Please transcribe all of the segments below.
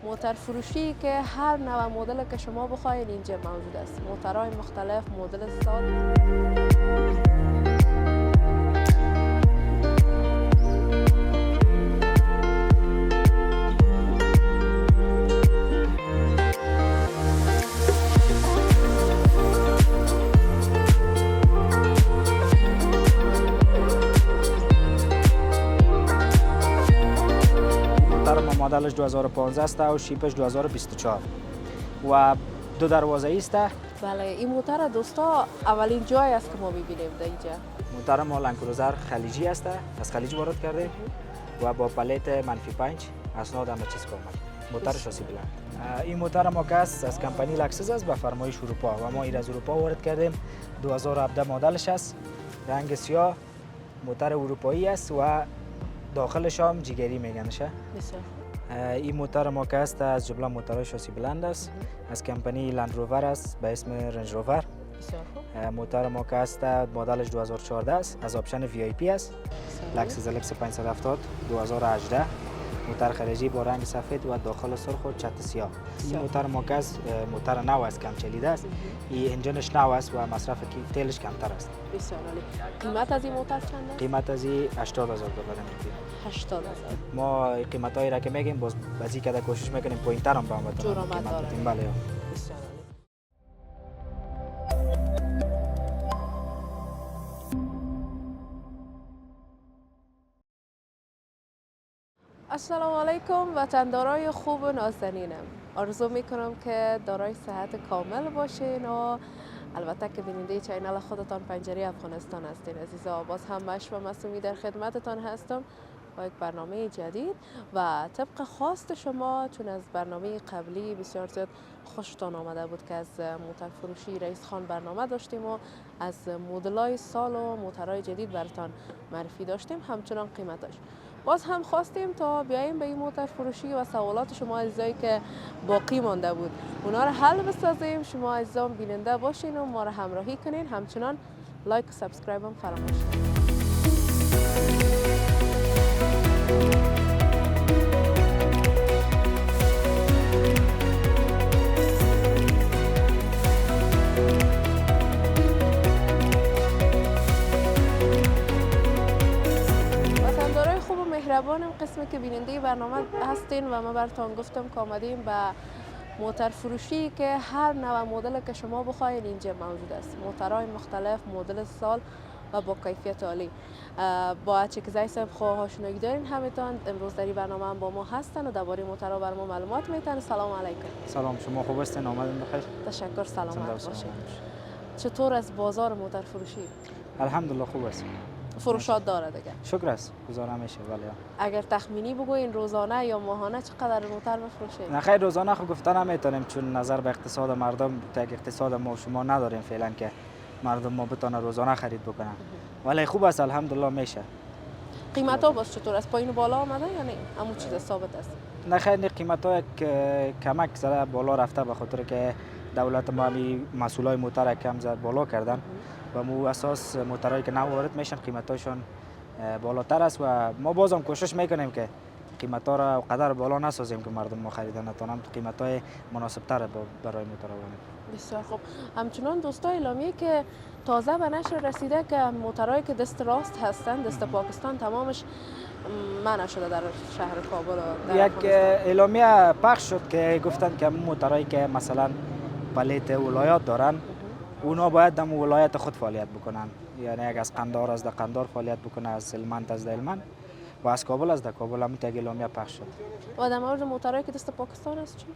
موتر فروشی که هر نوع مدل که شما بخواید اینجا موجود است. موترهای مختلف، مدل سال. مدلش 2015 است و شیپش 2024 و 2 دروازه است. بله، این موتر دوستا اولین جای است که ما می‌بینیم در اینجا. موتر ما لندکروزر خلیجی است، از خلیج وارد کرده و با پلیت -5 اسناد همه چیز کامل. موتر شاسی بلند. این موتر ما که از کمپانی لکسس است به فرمایش اروپا و ما این از اروپا وارد کردیم. 2017 مدلش است، رنگ سیاه، موتر اروپایی است و داخلش هم جگری میگنشه. بسیار. این موتر ما که است از جمله موترهای شاسی بلند است، از کمپانی لند روور است به اسم رنج روور. بسیار خوب. موتر ما که است مدلش 2014 است، از آپشن VIP است. لکسس LX 570 2018 موتر خارجی با رنگ سفید و داخل سرخ و چت سیاه. این موتر ما که است موتر نو است، کم چلیده است. این انجینش نو است و مصرف تیلش کمتر است. بسیار عالی. قیمت از این موتر چند است؟ قیمت از این 80,000 دلار امریکایی. 80,000. ما قیمتایی را که میگیم باز بازی کرده کوشش میکنیم پوینتر هم بهم بتونیم جور آمد داره. بله. بسیار عالی. السلام علیکم وطندارای خوب و نازنینم. آرزو میکنم که دارای صحت کامل باشین و البته که بیننده چینل خودتان پنجره افغانستان هستین عزیزا. باز هم مشو معصومی در خدمتتان هستم با یک برنامه جدید و طبق خواست شما، چون از برنامه قبلی بسیار زیاد خوشتان آمده بود که از موتر فروشی رئیس خان برنامه داشتیم و از مدل‌های سال و موترهای جدید براتان معرفی داشتیم، همچنان قیمتاش. باز هم خواستیم تا بیاییم به این موتر فروشی و سوالات شما عزیزایی که باقی مانده بود اونا رو حل بسازیم. شما عزیزان بیننده باشین و ما رو همراهی کنین، همچنان لایک و سابسکرایب هم فراموش نکنین. مهربانم قسمی که بیننده برنامه هستین و ما براتون گفتم که آمدیم به موتر فروشی که هر نوع مدل که شما بخواید اینجا موجود است. موترهای مختلف، مدل سال و با کیفیت عالی. با چکزای صاحب خواه آشنایی دارین همتان امروز در این برنامه هم با ما هستن و درباره موترها بر ما معلومات میتن. سلام علیکم. سلام، شما خوب هستین؟ آمدین بخیر. تشکر، سلامت باشین. چطور از بازار موتر فروشی؟ الحمدلله خوب است. فروشات داره دیگه؟ شکر است، گزارا میشه. بله. اگر تخمینی بگوین روزانه یا ماهانه چقدر موتر بفروشید؟ نه خیر، روزانه خب گفتن نمیتونیم چون نظر به اقتصاد مردم، تک اقتصاد ما و شما نداریم فعلا که مردم ما بتونه روزانه خرید بکنن. ولی خوب است الحمدلله میشه. قیمت ها باز چطور است؟ پایین بالا آمده یا نه؟ همون چیز ثابت است؟ نه خیر، قیمت ها کمک زده بالا رفته به خاطر که دولت ما مسئولای موتر کم زد بالا کردن و مو اساس موترهایی که نو وارد میشن قیمتاشون بالاتر است و ما بازم کوشش میکنیم که قیمت ها را قدر بالا نسازیم که مردم ما خریدن نتونن قیمت های مناسب تر برای موتر آوریم. بسیار خوب. همچنان دوستای اعلامیه که تازه به نشر رسیده که موترهایی که دست راست هستند، دست پاکستان تمامش منع شده در شهر کابل. یک اعلامیه پخش شد که گفتند که موترهایی که مثلا پلیت ولایات دارن اونا باید در ولایت خود فعالیت بکنن، یعنی اگر از قندار از قندار فعالیت بکنه، از هلمند از هلمند و از کابل از کابل. هم یک اعلامیه پخش شد. و در مورد موترهایی که دست پاکستان است چی؟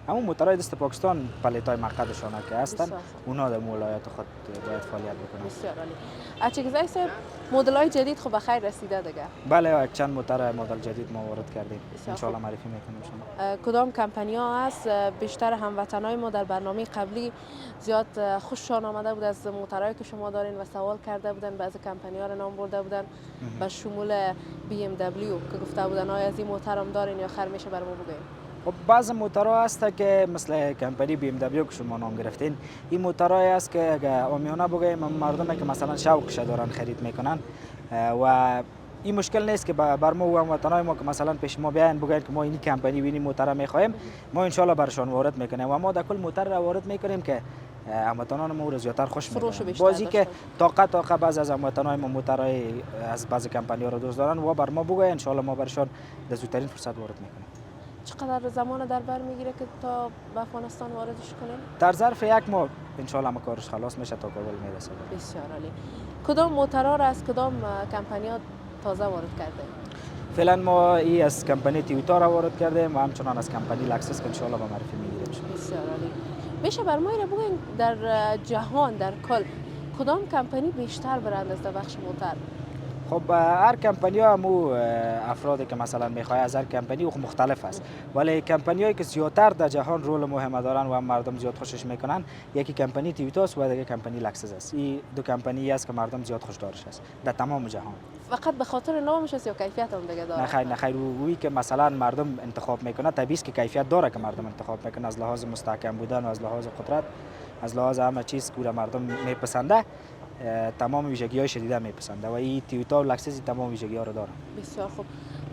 همون موترهای دست پاکستان پلیتای مقعدشان که هستن اونا در ولایت خود باید فعالیت بکنن. بسیار عالی. اچگزای صاحب مدل‌های جدید خب بخیر رسیده دیگه؟ بله، چند مدل جدید ما وارد کردیم. ان شاء الله معرفی میکنیم شما. کدام کمپانی ها هست؟ بیشتر هموطنای ما در برنامه قبلی زیاد خوششان آمده بود از موترهایی که شما دارین و سوال کرده بودن، بعضی کمپانی ها رو نام برده بودن به شمول BMW که گفته بودن آیا از این موتر هم دارین یا خیر میشه برامون بگین؟ خب بعض موترها هست که مثل کمپانی BMW که شما نام گرفتین، این موترهایی است که اگه عامیانه بگیم مردمی که مثلا شوقش دارن خرید میکنن و این مشکل نیست که بر ما و هموطنای ما که مثلا پیش ما بیاین بگن که ما این کمپانی بینی موتر میخوایم، ما ان شاء الله برشان وارد میکنیم و ما در کل موتر را وارد میکنیم که هموطنان ما رو زیاتر خوش میکنن. بازی که طاقت بعض از هموطنای ما موترای از بعض کمپانی ها رو دوست دارن و بر ما بگن ان شاء الله ما برشان در زودترین فرصت وارد میکنیم. چقدر زمان در بر میگیره که تا به افغانستان واردش کنیم؟ در ظرف یک ماه ان شاء الله کارش خلاص میشه تا کابل میرسه. بسیار عالی. کدام موترها را از کدام کمپانی ها تازه وارد کرده؟ فعلا ما ای از کمپانی تویوتا را وارد کردیم و همچنان از کمپانی لکسس که ان شاء الله به معرفی میگیریم. بسیار عالی. میشه بر ما بگین در جهان در کل کدام کمپانی بیشتر برند است در بخش موتر؟ خب هر کمپانی ها همو افرادی که مثلا میخواه از هر کمپانی مختلف است، ولی کمپانی هایی که زیادتر در جهان رول مهم دارن و مردم زیاد خوشش میکنن یکی کمپانی تویوتا است و دیگه کمپانی لکسس است. این دو کمپانی است که مردم زیاد خوشدارش است در تمام جهان. فقط به خاطر نامش است یا کیفیت هم دیگه داره؟ نه خیر اویی که مثلا مردم انتخاب میکنه طبیعی است که کیفیت داره که مردم انتخاب میکنه، از لحاظ مستحکم بودن و از لحاظ قدرت، از لحاظ همه چیز که مردم میپسنده، تمام ویژگی های شدیده میپسنده و این تویوتا و لکسس تمام ویژگی ها رو داره. بسیار خوب.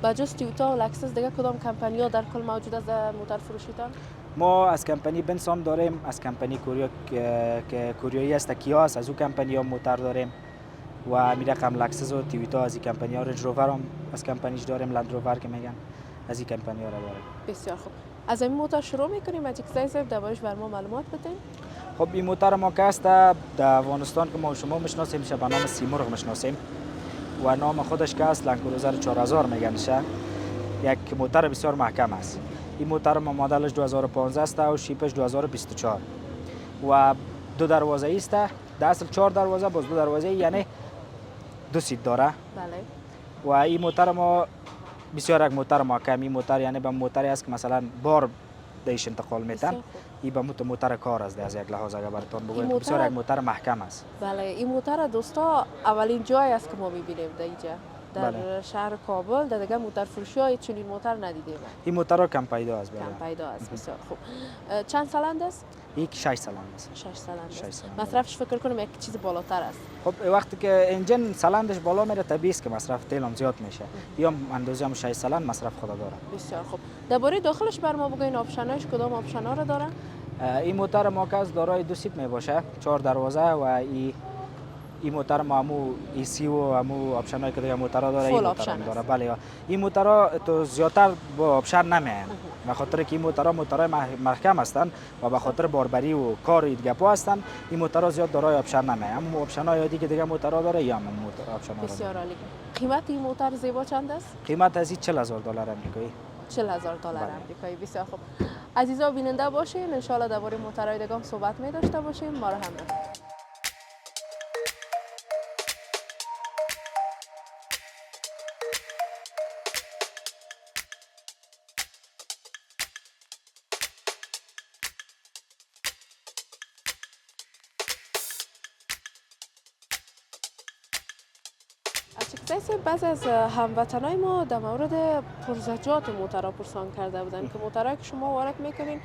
بجز تویوتا و لکسس دیگه کدام کمپانی ها در کل موجود است در موتر فروشیتان؟ ما از کمپانی بنز هم داریم، از کمپانی کوریا که کوریایی است کیا است، از او کمپانی ها موتر داریم و می رقم لکسس و تویوتا از این کمپانی ها، رنج روور هم از کمپانیش داریم، لند روور که میگن، از این کمپانی ها را داریم. بسیار خوب. از این موتر شروع میکنیم. اجازه صاحب دربارش بر ما معلومات بدین. خب این موتر ما که است در افغانستان که ما شما میشناسیم میشه به نام سیمرغ میشناسیم و نام خودش که است لنکروزر 4000 میگنشه. یک موتر بسیار محکم است. این موتر ما مدلش 2015 است و شیپش 2024 و دو دروازه است. در اصل 4 دروازه باز 2 دروازه، یعنی 2 سیت داره. بله. و این موتر ما بسیار یک موتر محکم. این موتر یعنی به موتری است که مثلا بار دیش انتقال میتن. این به موتر کار است از یک لحاظ اگر براتون بگویم بسیار یک موتر محکم است. بله. این موتر دوستا اولین جای است که ما میبینیم در اینجا در بله. شهر کابل. در دیگه موتر فروشی های چنین موتر ندیدیم. این موتر کم پیدا است. کم پیدا است. بسیار خوب. چند سالند است؟ یک 6 سالند است. 6 سالند است. 6 مصرفش فکر کنم یک چیز بالاتر است. خب وقتی که انجن سالندش بالا میره طبیعی است که مصرف تیل هم زیاد میشه. یا اندازه هم 6 سالند مصرف خود داره. بسیار خوب. درباره داخلش بر ما بگین آپشناش کدام آپشنا را داره؟ این موتر ما که دارای 2 سیت می باشه، 4 دروازه و این موتر ما همو ایسی و همو آپشنایی که دیگه موترها داره این موتر داره. بله. این موترها تو زیادتر با آپشن نمیاین به خاطر که این موترها موترهای محکم هستند و به خاطر باربری و کار دیگه پا هستند. این موترها زیاد دارای آپشن نمیاین. اما آپشنای دیگه موترها داره یا هم آپشن‌ها. بسیار عالی. قیمت این موتر زیبا چند است؟ قیمت از $40,000 آمریکایی. $40,000 آمریکایی. بسیار خوب. عزیزا بیننده باشین، ان شاء الله درباره موترهای دیگه هم صحبت می داشته باشیم. ما را همراه. بعضی از هموطنای ما در مورد پرزجات موترها پرسان کرده بودن که موترهایی که شما وارد میکنین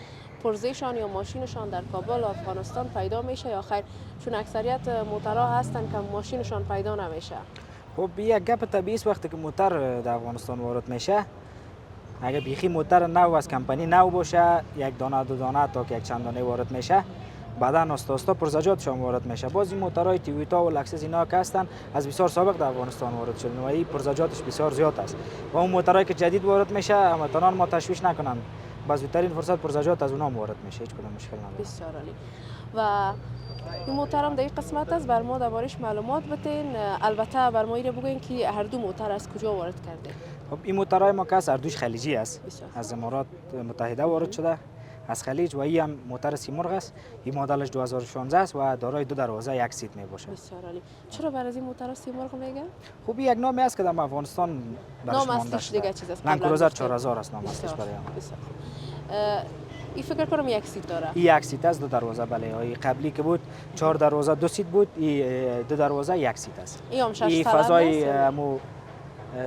پرزهشان یا ماشینشان در کابل و افغانستان پیدا میشه یا خیر؟ چون اکثریت موترها هستن که ماشینشان پیدا نمیشه. خب یک گپ طبیعی است وقتی که موتر در افغانستان وارد میشه، اگه بیخی موتر نو از کمپانی نو باشه، یک دانه دو دانه تا که یک چند دانه وارد میشه، بعدا آستا پرزجاتشان وارد میشه. باز این موترهای تویوتا و لکسس اینا که هستن از بسیار سابق در افغانستان وارد شدن و این پرزجاتش بسیار زیاد است. و اون موترهایی که جدید وارد میشه هموطنان ما تشویش نکنن، با زودترین فرصت پرزجات از اونها وارد میشه، هیچ کدام مشکل نداره. بسیار عالی. و این موتر هم در این قسمت است، بر ما دربارش معلومات بدین. البته بر ما اینو بگین که هر دو موتر از کجا وارد کرده؟ خب این موترهای ما که هر دوش خلیجی است، از امارات متحده وارد شده از خلیج و این هم موتر سیمرغ است. این مدلش 2016 است و دارای 2 دروازه 1 سیت می باشه. بسیار عالی. چرا برای این موتر سیمرغ میگن؟ خب یک نامی است که در افغانستان برش مانده شده. دیگه چیز است. لنکروزر 4000 است نام استش برای ما. بسیار خوب. این فکر کنم 1 سیت داره. این 1 سیت است، 2 دروازه. بله. این قبلی که بود 4 دروازه 2 سیت بود، این 2 دروازه 1 سیت است. این فضای مو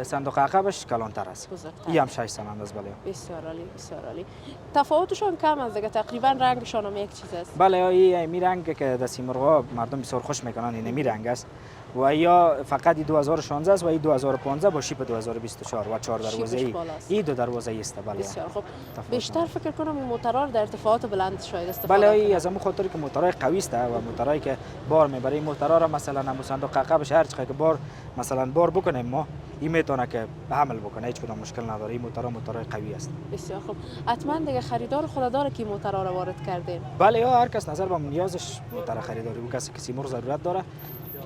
صندوق عقبش کلانتر است. این هم 6 سالند است. بله. بسیار عالی. بسیار عالی. تفاوتشون کم است دیگه، تقریبا رنگشون هم یک چیز است. بله. این می رنگ که در سیمرغ‌ها مردم بسیار خوش میکنن این می رنگ است و یا فقط 2016 است و این 2015 با شیپ 2024 و 4 شیپش دروازه‌ای. بالاست. این دو دروازه‌ای است. بله. بسیار خوب. تفاوت بیشتر نداره. فکر کنم این موتورها رو در ارتفاعات بلند شاید استفاده بله ای کنن. از همون خاطر که موتورهای قوی است و موتورهایی که بار میبره، این موتورها را مثلا هم صندوق عقبش هر چقدر که بار مثلا بار بکنیم ما این میتونه که حمل بکنه، هیچ کدام مشکل نداره. این موتورهای قوی است. بسیار خوب. حتما دیگه خریدار خود داره که موتورها رو وارد کردین. بله یا هر کس نظر به نیازش موتور خریداری، اون کسی که سیمور ضرورت داره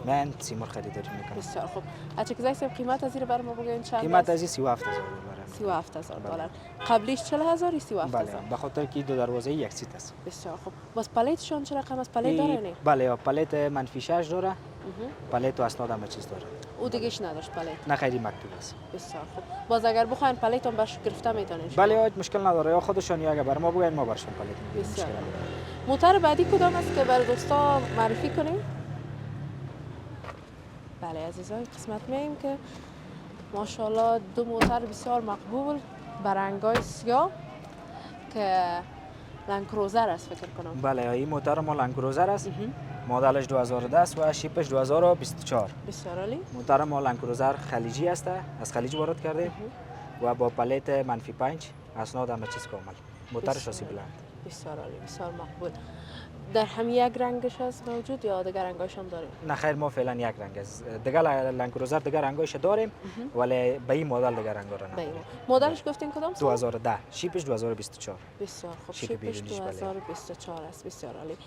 من سیمور خریداری میکنم. بسیار خوب. اچکزای صاحب قیمت از این بر ما بگوین چند قیمت است؟ از این 37000 دلار. 37000 دلار. قبلیش 40000 37000. بله به خاطر که دو دروازه یک سیت است. بسیار خوب. باز پلیتشون چه رقم است؟ پلیت داره نه؟ بله یا پلیت -6 داره. پلیت و اسناد همه چیز داره. او دیگهش نداشت پلیت. نه خیلی مکتوب است. بسیار خوب. باز اگر بخواین پلیت هم برش گرفته میتونین. بله یا مشکل نداره، یا خودشون یا اگر بر ما بگن ما برشون پلیت میدیم. بسیار خوب. موتور بعدی کدام است که بر دوستا معرفی کنیم؟ بله عزیزان قسمت میایم که ماشاءالله دو موتور بسیار مقبول با رنگای سیاه که لند کروزر است فکر کنم. بله این موتور ما لند کروزر است. مدلش 2010 است و شیپش 2024. بسیار عالی. موتور ما لند کروزر خلیجی است، از خلیج وارد کرده و با پلیت -5 اسناد همه چیز کامل. موتور شاسی بلند. بسیار عالی، بسیار مقبول. در هم یک رنگش است موجود یا دیگر رنگاش هم داریم؟ نه خیر ما فعلا یک رنگ است. دیگه لند کروزر دیگه رنگایش داریم ولی به این مدل دیگه رنگا را نداریم. مدلش گفتین کدام سال؟ 2010 شیپش 2024. بسیار خوب. شیپ شیپش بیرونیش بله. 2024 است. بسیار عالی.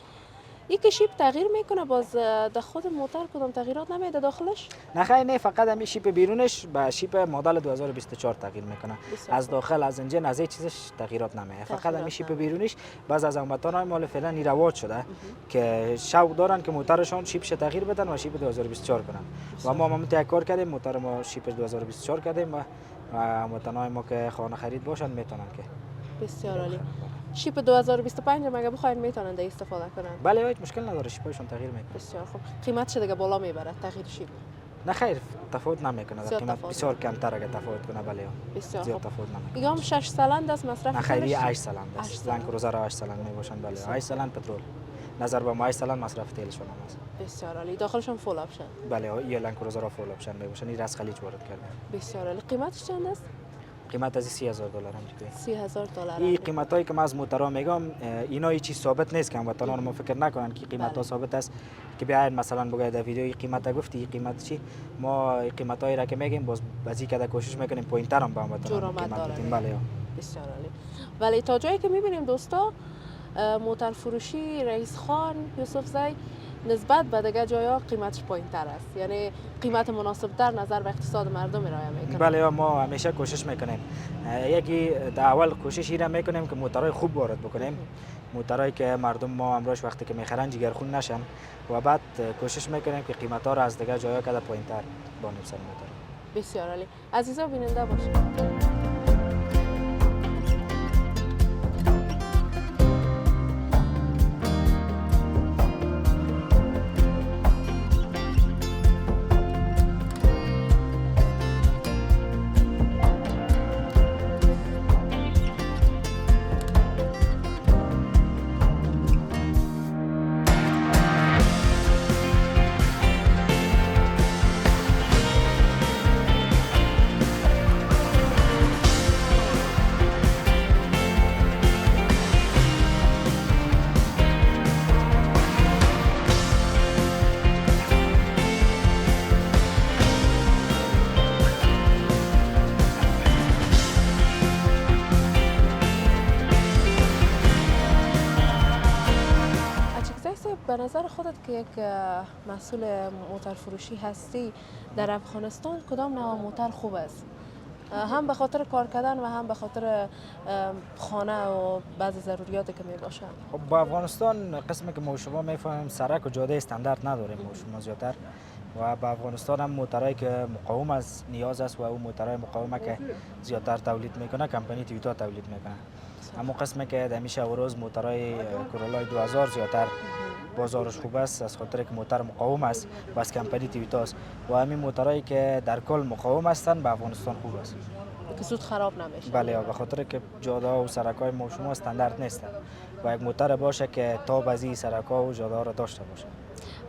یک شیپ تغییر میکنه باز در خود موتور کدام تغییرات نمیده داخلش؟ نه خیر نه فقط همین شیپ بیرونش به شیپ مدل 2024 تغییر میکنه. از داخل از انجن از چیزش تغییرات نمیده. فقط همین شیپ بیرونش بعض از هموطنان مال فعلا این رواج شده که شوق دارن که موتورشون شیپش تغییر بدن و شیپ 2024 کنن. و ما یک کار کردیم، موتور ما شیپ 2024 کردیم و هموطنان ما که خانه خرید باشن میتونن که. بسیار عالی. شیپ 2025 هم اگه بخواین میتونن ده استفاده کنن. بله هیچ مشکل نداره، شیپشون تغییر میکنه. بسیار خوب. قیمتش دیگه بالا میبره تغییر شیپ؟ نه خیر تفاوت نمیکنه، در قیمت تفاوت. بسیار کمتر اگه تفاوت کنه. بله بسیار زیاد خوب. تفاوت نمیکنه. دیگه هم 6 سالند است مصرف نه خیلی کنش؟ 8 سالند است. لند کروزر 8 سالند میباشن. بله 8 سالند پترول. نظر به ما 8 سالند مصرف تیلشون هم است. بسیار عالی. داخلشون فول آپشن؟ بله یه لند کروزر فول آپشن میباشن. این از خلیج وارد کرده. بسیار عالی. قیمتش چند است؟ قیمت از 30000 دلار هم دیگه. 30000 دلار. این قیمتایی که من از موتورها میگم اینا هیچ چیز ثابت نیست که هموطنان ما فکر نکنن که قیمت ها ثابت است که بیاین مثلا بگید در ویدیو قیمت گفتی این قیمت چی. ما قیمتایی را که میگیم باز بعضی که کوشش میکنیم پوینتر هم به هموطنان قیمت بدیم. بله بسیار عالی. ولی تا جایی که میبینیم دوستا موتور فروشی رئیس خان یوسف زی نسبت به دیگه جایا قیمتش پایین‌تر است، یعنی قیمت مناسب در نظر به اقتصاد مردم ارائه میکنه. بله ما همیشه کوشش میکنیم. یکی در اول کوشش ایره میکنیم که موتورهای خوب وارد بکنیم، موتورهایی که مردم ما امروز وقتی که میخرن جگرخون نشن و بعد کوشش میکنیم که قیمت ها را از دیگه جایا کده پایین‌تر بانیم سر موتور. بسیار عالی. عزیزا بیننده باشید. به نظر خودت که یک مسئول موتور فروشی هستی در افغانستان کدام نوع موتور خوب است؟ هم به خاطر کار کردن و هم به خاطر خانه و بعضی ضروریاتی که می باشن. خب با افغانستان قسمی که ما شما میفهمیم سرک و جاده استاندارد نداریم ما شما زیادتر و با افغانستان هم موتورایی که مقاوم از نیاز است و اون موتورای مقاومه که زیادتر تولید میکنه کمپانی تویوتا تولید میکنه. اما قسمی که همیشه روز موتورای کورولای 2000 زیادتر بازارش خوب است از خاطر که موتور مقاوم است و از کمپانی تویوتا است و همین موتورایی که در کل مقاوم هستند به افغانستان خوب است که زود خراب نمیشه. بله به خاطر که جاده و سرکای ما شما استاندارد نیستند و یک موتور باشه که تاب از این سرکا و جاده ها را داشته باشه.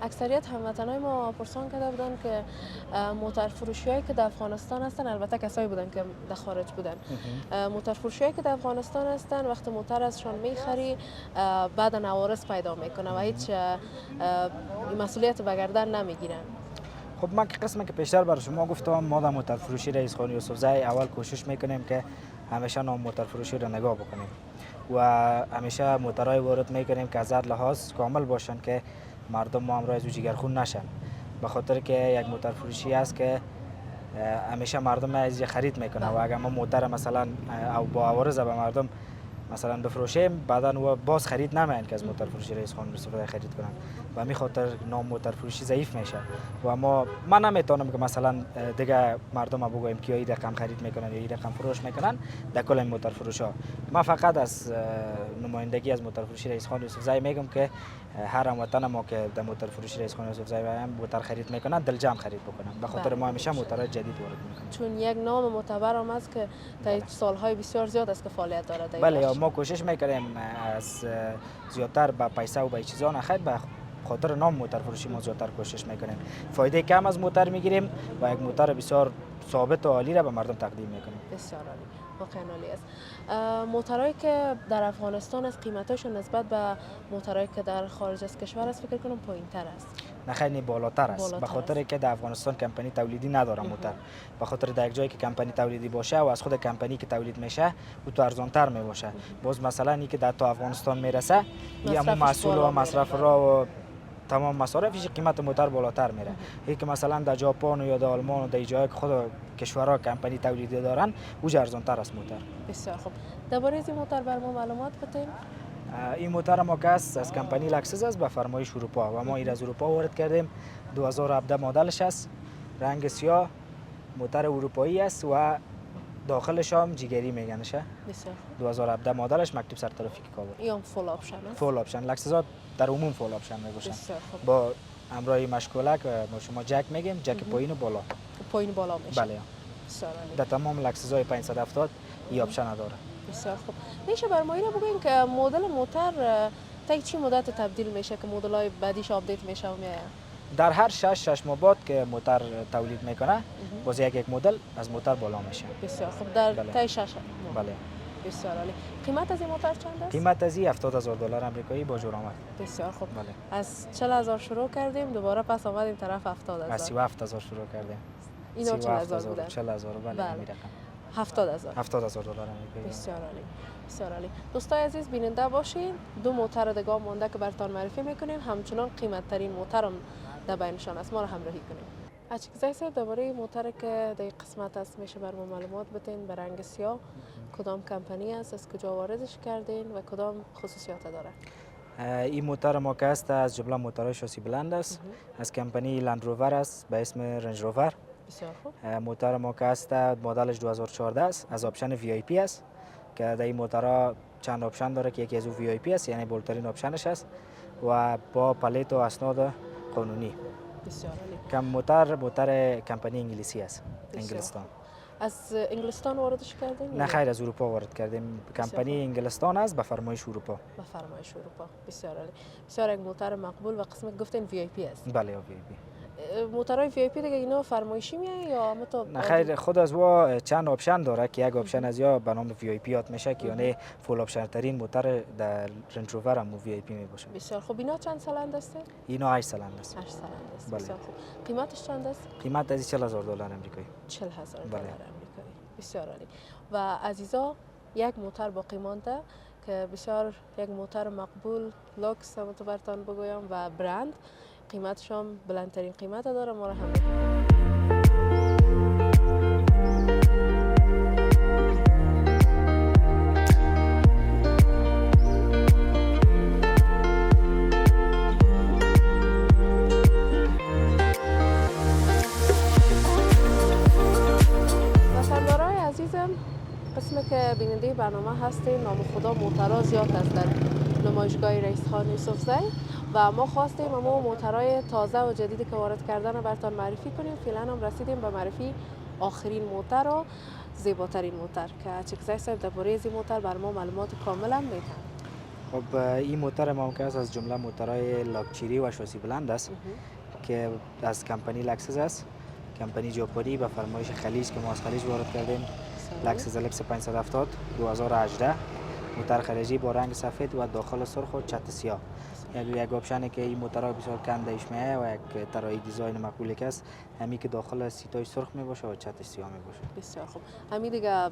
اکثریت هموطنای ما پرسان کرده بودن که موتر فروشیایی که در افغانستان هستن، البته کسایی بودن که در خارج بودن، موتر فروشیایی که در افغانستان هستن وقتی موتر ازشان میخری بعد عوارض پیدا میکنه و هیچ مسئولیت به گردن نمیگیرن. خب من که قسمی که پیشتر برای شما گفتم، ما در موتر فروشی رئیس خان یوسفزی اول کوشش میکنیم که همیشه نام موتر فروشی را نگاه بکنیم و همیشه موترهای وارد میکنیم که از هر لحاظ کامل باشن که مردم ما امروز جگرخون نشن. به خاطر که یک موتر فروشی است که همیشه مردم از خرید میکنه و اگر ما موتر مثلا او با عوارض به مردم مثلا بفروشیم بعدا و باز خرید نمیان که از موتر فروشی رئیس خان یوسفزی خرید کنن و همین خاطر نام موتر فروشی ضعیف میشه و من نمیتونم که مثلا دیگه مردم بگویم که این رقم خرید میکنن یا این رقم فروش میکنن در کل موتر فروش ها. من فقط از نمایندگی از موتر فروشی رئیس خان یوسفزی میگم که هر هموطن ما که در موتر فروشی رئیس خان یوسفزی هم موتر خرید میکنن دلجم خرید بکنن، به خاطر ما همیشه موترهای جدید وارد میکنیم چون یک نام معتبر هم است که تا سالهای بسیار زیاد است که فعالیت داره. بله ما کوشش میکنیم از زیادتر به پیسه و به چیزا نخرید، به خاطر نام موتر فروشی ما زیادتر کوشش میکنیم، فایده کم از موتر میگیریم و یک موتر بسیار ثابت و عالی را به مردم تقدیم میکنیم. بسیار عالی، واقعا عالی است. موترهایی که در افغانستان از قیمتاشون نسبت به موترهایی که در خارج از کشور است فکر کنم پایین‌تر است. نه خیلی بالاتر است، به خاطر که در افغانستان کمپانی تولیدی نداره موتر، به خاطر در یک جایی که کمپانی تولیدی باشه و از خود کمپانی که تولید میشه او تو ارزانتر میباشه. باز مثلا اینی که در تو افغانستان میرسه یا محصول و مصرف را و تمام مصارفش قیمت موتر بالاتر میره. این که مثلا در ژاپن یا در آلمان و در جایی که خود کشورها کمپانی تولیدی دارن او ارزانتر است موتر. بسیار خوب. درباره این موتر بر ما معلومات بدین. این موتر ما که از کمپانی لکسس است به فرمایش اروپا و ما این از اروپا وارد کردیم. 2017 مدلش است، رنگ سیاه، موتر اروپایی است و داخلش هم جیگری میگنشه. بسیار 2017 مدلش، مکتوب سر ترافیک کابل. این فول آپشن است. فول آپشن لکسس ها در عموم فول آپشن میگوشن. با همراه مشکولک ما شما جک میگیم، جک پایین و بالا. پایین بالا میشه. بله. بسیار عالی. در تمام لکسس های 570 این آپشن داره. بسیار خوب. میشه بر ما اینو بگین که مدل موتر تا چی مدت تبدیل میشه که مدل های بعدیش آپدیت میشه و میاد؟ در هر 6 ماه بعد که موتر تولید میکنه باز یک مدل از موتر بالا میشه. بسیار خوب. در تا 6 ماه. بله. بسیار عالی. قیمت از این موتر چند است؟ قیمت از این $70,000 آمریکایی با جور آمد. بسیار خوب. بله. از 40,000 شروع کردیم دوباره پس آمدیم طرف 70,000. از 37,000 شروع کردیم. اینا 40,000 بودن. 40,000 بله همین رقم. 70,000. $70,000 آمریکایی. بسیار عالی. بسیار عالی. دوستای عزیز بیننده باشین، دو موتر دیگه مونده که براتون معرفی میکنیم، همچنان قیمت ترین موتر هم در بینشان است. ما رو همراهی کنیم. اچکزای صاحب درباره موتر که در قسمت است میشه بر ما معلومات بدین؟ به رنگ سیاه کدام کمپانی است، از کجا واردش کردین و کدام خصوصیات داره؟ این موتر ما که است از جمله موترهای شاسی بلند است، از کمپانی لند روور است به اسم رنج روور. بسیار خوب. موتر ما که است مدلش 2014 است، از آپشن وی آی پی است که در این موترها چند آپشن داره که یکی از او وی آی پی است، یعنی بالاترین آپشنش است و با پلیت و اسناد قانونی. بسیار عالی. کم موتر کمپانی انگلیسی است، انگلستان. از انگلستان واردش کردین؟ نه خیر، از اروپا وارد کردیم. کمپانی انگلستان است به فرمایش اروپا. به فرمایش اروپا. بسیار عالی. بسیار یک موتر مقبول و قسمت گفتین وی آی پی است. بله وی آی پی. موترهای وی آی پی دیگه اینا فرمایشی میاد یا نه خیر، خود از وا چند آپشن داره که یک آپشن از یا به نام وی آی پی یاد میشه که یعنی فول آپشن ترین موتر در رنج روور هم وی آی پی می باشه. بسیار خوب. اینا چند سالند است؟ اینا 8 سالند است. 8 سالند است. بله. بسیار خوب. قیمتش چند است؟ قیمت از $40,000 آمریکایی. $40,000 بله. آمریکایی. بسیار عالی. و عزیزا یک موتر باقی مانده که بسیار یک موتر مقبول، لوکس هم تو براتون بگویم و برند، قیمتش هم بلندترین قیمت داره. ما رو هم وطندارای عزیزم، قسمی که بیننده برنامه هستیم، نام خدا موترها زیاد است در نمایشگاه رئیس خان یوسفزی و ما خواستیم اما موترهای تازه و جدیدی که وارد کردن رو براتون معرفی کنیم. فعلا هم رسیدیم به معرفی آخرین موتر و زیباترین موتر که اچکزای صاحب درباره این موتر بر ما معلومات کامل هم میدن. خب این موتور ما که از جمله موتورهای لاکچری و شاسی بلند است که از کمپانی لکسس است. کمپانی ژاپنی به فرمایش خلیج که ما از خلیج وارد کردیم. لکسس LX 570 2018 موتور خارجی با رنگ سفید و داخل سرخ و چت سیاه. یک آپشنی که این موتورها بسیار کم دیش میه و یک طراحی دیزاین مقبولی که است، همین که داخل سیتای سرخ می باشه و چت سیاه می باشه. بسیار خوب. همین دیگه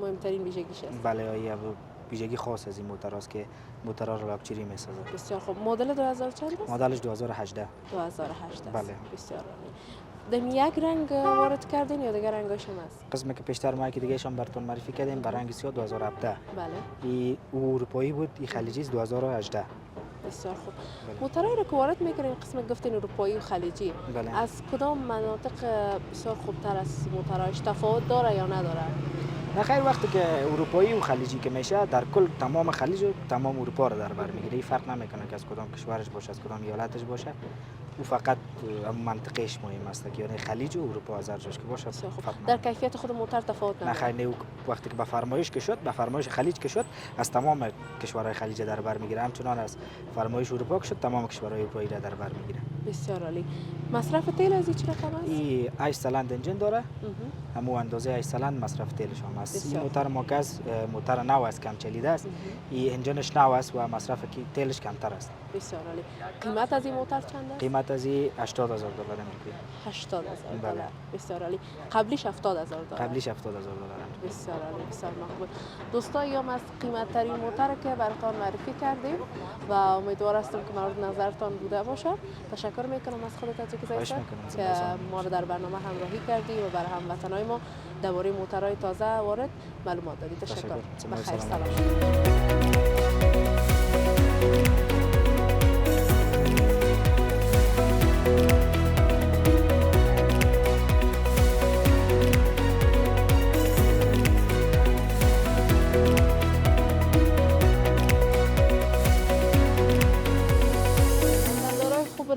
مهمترین ویژگیش است. بله، این ویژگی خاص از این موتور است که موتورها را لاکچری می سازد. بسیار خوب. مدل 2000 چند است؟ مدلش 2018. 2018 است. بله. بسیار عالی. دم یک رنگ وارد کردین یا دیگه رنگاش هم است؟ قسمی که پیشتر ما که دیگه شان براتون معرفی کردیم به رنگ سیاه 2017. بله. این اروپایی بود، این خلیجی است 2018. بسیار خوب. بله. موتورایی رو که وارد میکنین قسم گفتین اروپایی و خلیجی، بله. از کدام مناطق بسیار خوبتر از موتورایش تفاوت داره یا نداره؟ نه خیر، وقتی که اروپایی و خلیجی که میشه در کل تمام خلیج و تمام اروپا رو در بر میگیره. فرق نمیکنه که از کدام کشورش باشه، از کدام ایالتش باشه. او فقط منطقهش مهم است که یعنی خلیج و اروپا از هر جاش که باشه. در کیفیت خود موتور تفاوت نداره. نه خیر، نه وقتی که به فرمایش که شد، به فرمایش خلیج که شد، از تمام کشورهای خلیج در بر میگیره. همچنان از فرمایش اروپا که شد، تمام کشورهای اروپایی را در بر میگیره. بسیار عالی. مصرف تیل از چه رقم است؟ این 8 سیلندر انجین داره. همو اندازه 8 سیلندر مصرف تیلش هم است. این موتور ما که موتور نو است، کم چلیده است. این انجینش نو است و مصرف تیلش کمتر است. بسیار عالی. قیمت از این موتور چند است؟ قیمت از این 80000 دلار امریکایی. 80000 دلار. بله. بسیار عالی. قبلیش 70000 دلار. قبلیش 70000 دلار. بسیار عالی، بسیار مقبول. دوستان، یا از قیمت ترین موتور که براتون معرفی کردیم و امیدوار هستم که مورد نظرتان بوده باشه. تشکر میکنم از خودت عزیز که ما رو در برنامه همراهی کردی و برای هموطنای ما درباره موتورهای تازه وارد معلومات دادی. تشکر. بخیر، سلام.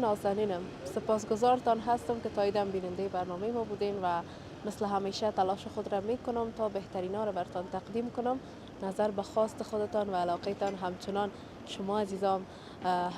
نازنینم، سپاسگزارتان هستم که تا ایدم بیننده برنامه ما بودین و مثل همیشه تلاش خود را میکنم تا بهترین ها را براتان تقدیم کنم. نظر به خواست خودتان و علاقیتان همچنان شما عزیزان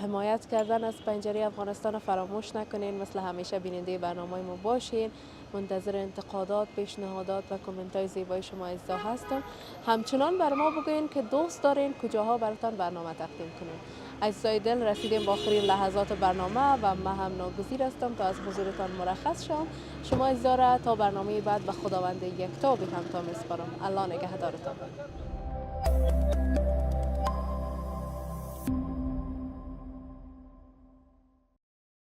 حمایت کردن از پنجره افغانستان فراموش نکنین. مثل همیشه بیننده برنامه ما باشین. منتظر انتقادات، پیشنهادات و کامنت های زیبای شما عزیزا هستم. همچنان بر ما بگوین که دوست دارین کجاها براتان برنامه تقدیم کنیم. عزیزای دل، رسیدیم با آخرین لحظات برنامه و من هم ناگزیر هستم تا از حضورتان مرخص شم. شما عزیزا را تا برنامه بعد به خداوند یکتا به همتا میسپارم. الله نگهدارتان.